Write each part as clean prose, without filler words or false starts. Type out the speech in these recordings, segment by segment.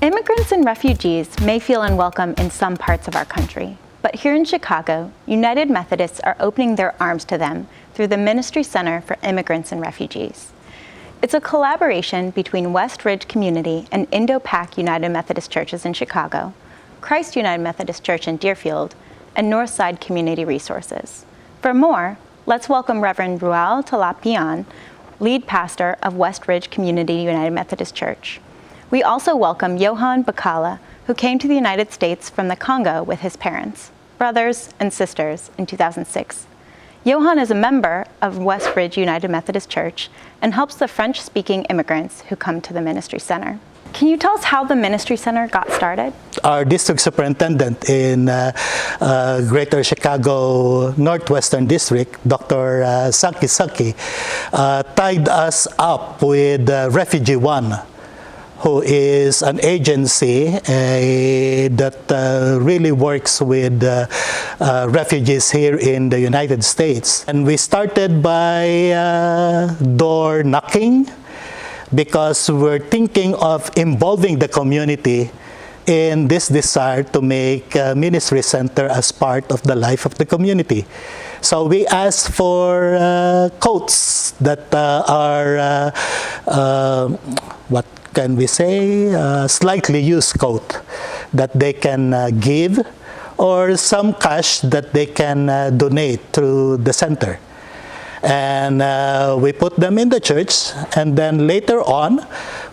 Immigrants and refugees may feel unwelcome in some parts of our country, but here in Chicago, United Methodists are opening their arms to them through the Ministry Center for Immigrants and Refugees. It's a collaboration between West Ridge Community and Indo-Pak United Methodist Churches in Chicago, Christ United Methodist Church in Deerfield, and Northside Community Resources. For more, let's welcome Reverend Rual Talapian, lead pastor of West Ridge Community United Methodist Church. We also welcome Johan Bakala, who came to the United States from the Congo with his parents, brothers, and sisters in 2006. Johan is a member of West Ridge United Methodist Church and helps the French-speaking immigrants who come to the Ministry Center. Can you tell us how the Ministry Center got started? Our district superintendent in Greater Chicago Northwestern District, Dr. Saki, tied us up with Refugee One, who is an agency that really works with refugees here in the United States. And we started by door knocking because we're thinking of involving the community in this desire to make Ministry Center as part of the life of the community. So we asked for coats that are what can we say, slightly used coat that they can give, or some cash that they can donate through the center. And we put them in the church, and then later on,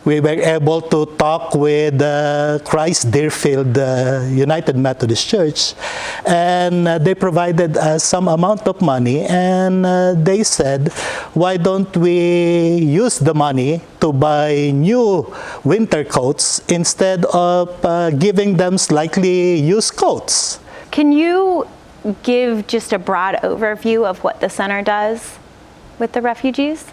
we were able to talk with Christ Deerfield United Methodist Church, and they provided us some amount of money, and they said, why don't we use the money to buy new winter coats instead of giving them slightly used coats? Can you give just a broad overview of what the center does with the refugees?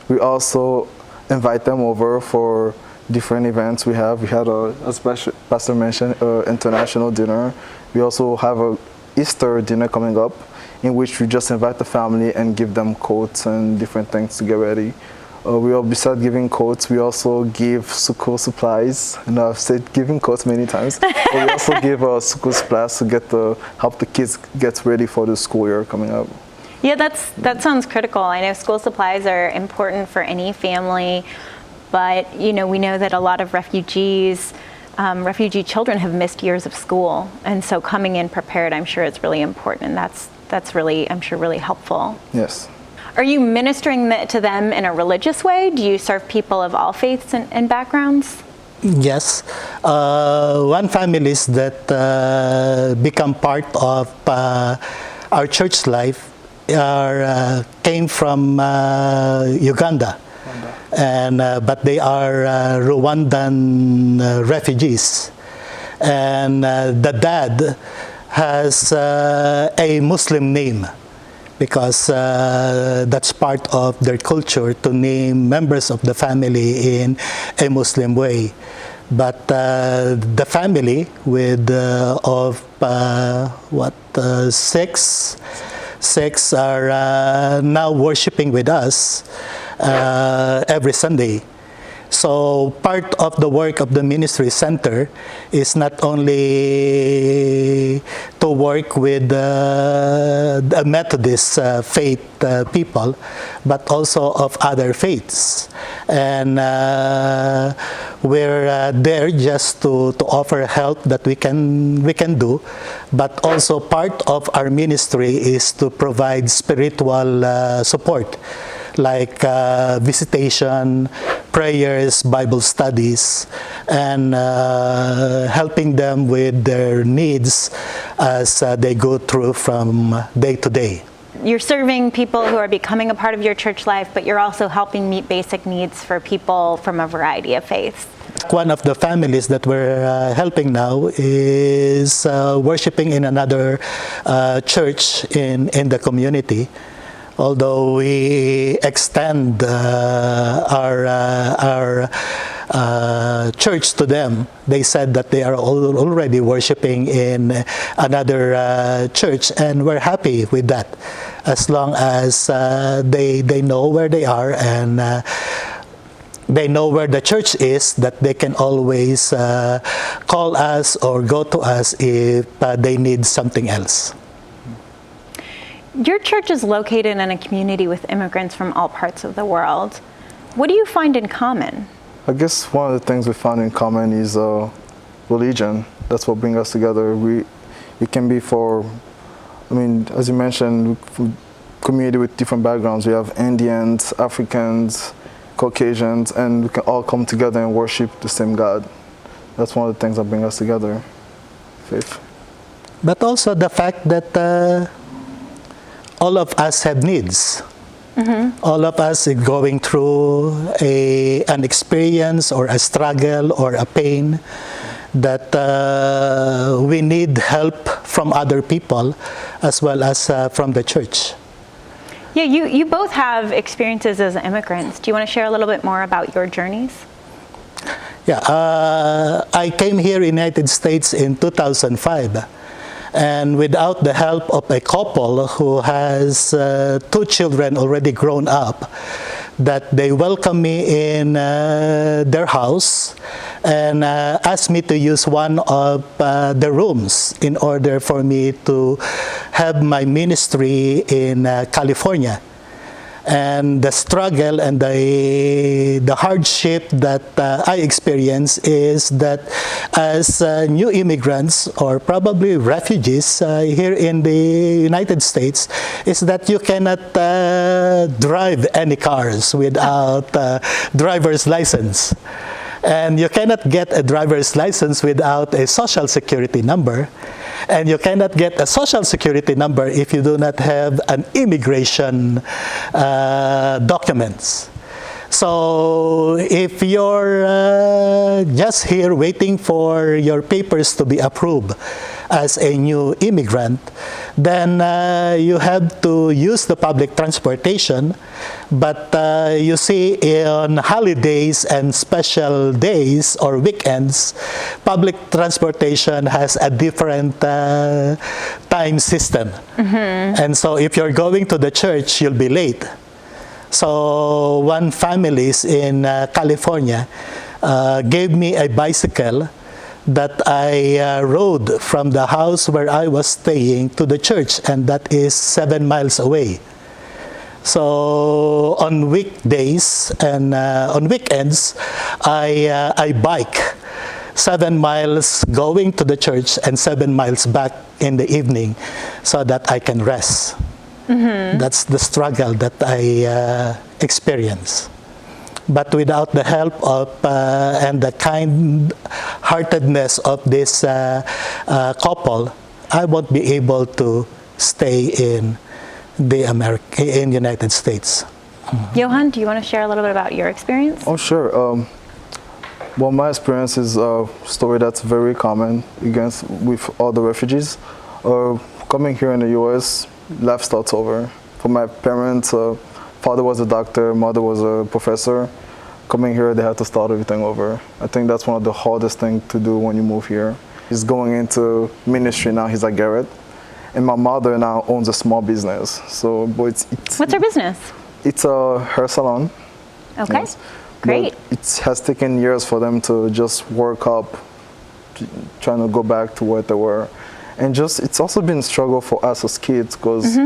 We also invite them over for different events. We had a special, Pastor mentioned, international dinner. We also have a Easter dinner coming up in which we just invite the family and give them coats and different things to get ready. Besides giving coats, we also give school supplies. And I've said giving coats many times. But we also give school supplies to help the kids get ready for the school year coming up. Yeah, that sounds critical. I know school supplies are important for any family, but we know that a lot of refugee children have missed years of school, and so coming in prepared, I'm sure it's really important, and that's really, I'm sure, really helpful. Yes. Are you ministering to them in a religious way? Do you serve people of all faiths and backgrounds? Yes. One families that become part of our church life came from Uganda, and but they are Rwandan refugees, and the dad has a Muslim name because that's part of their culture to name members of the family in a Muslim way. But the family with six are now worshiping with us every Sunday. So part of the work of the Ministry Center is not only to work with the Methodist faith people, but also of other faiths. And we're there just to offer help that we can do, but also part of our ministry is to provide spiritual support, like visitation, prayers, Bible studies, and helping them with their needs as they go through from day to day. You're serving people who are becoming a part of your church life, but you're also helping meet basic needs for people from a variety of faiths. One of the families that we're helping now is worshiping in another church in the community. Although we extend our church to them, they said that they are already worshiping in another church, and we're happy with that, as long as they know where they are and they know where the church is, that they can always call us or go to us if they need something else. Your church is located in a community with immigrants from all parts of the world. What do you find in common? I guess one of the things we found in common is religion. That's what brings us together. It can be as you mentioned, community with different backgrounds. We have Indians, Africans, Caucasians, and we can all come together and worship the same God. That's one of the things that bring us together, faith. But also the fact that all of us have needs. Mm-hmm. All of us are going through an experience or a struggle or a pain that we need help from other people as well as from the church. Yeah, you both have experiences as immigrants. Do you want to share a little bit more about your journeys? Yeah, I came here in the United States in 2005. And without the help of a couple who has 2 children already grown up, that they welcomed me in their house and asked me to use one of the rooms in order for me to have my ministry in California. And the struggle and the hardship that I experience is that as new immigrants or probably refugees here in the United States, is that you cannot drive any cars without driver's license. And you cannot get a driver's license without a social security number. And you cannot get a social security number if you do not have an immigration documents. So if you're just here waiting for your papers to be approved as a new immigrant, then you have to use the public transportation. But you see, on holidays and special days or weekends, public transportation has a different time system. Mm-hmm. And so if you're going to the church, you'll be late. So one family in California gave me a bicycle that I rode from the house where I was staying to the church, and that is 7 miles away. So on weekdays and on weekends, I bike 7 miles going to the church and 7 miles back in the evening so that I can rest. Mm-hmm. That's the struggle that I experience. But without the help of and the kind-heartedness of this couple, I won't be able to stay in the United States. Mm-hmm. Johan, do you want to share a little bit about your experience? Oh, sure. Well, my experience is a story that's very common with all the refugees. Coming here in the U.S., life starts over. For my parents, father was a doctor, mother was a professor. Coming here, they had to start everything over. I think that's one of the hardest things to do when you move here. He's going into ministry now, he's at Garrett. And my mother now owns a small business. What's her business? It's a hair salon. Okay, yes. Great. But it has taken years for them to just work up, trying to go back to what they were. And it's also been a struggle for us as kids because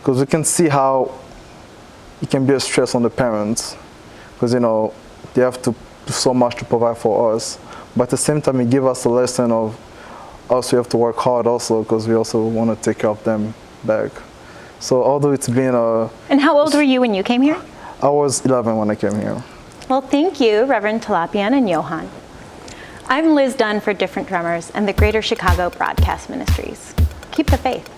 we can see how it can be a stress on the parents because, they have to do so much to provide for us. But at the same time, it gives us a lesson of us, we have to work hard also because we also want to take care of them back. So although it's been And how old were you when you came here? I was 11 when I came here. Well, thank you, Reverend Talapian and Johan. I'm Liz Dunn for Different Drummers and the Greater Chicago Broadcast Ministries. Keep the faith.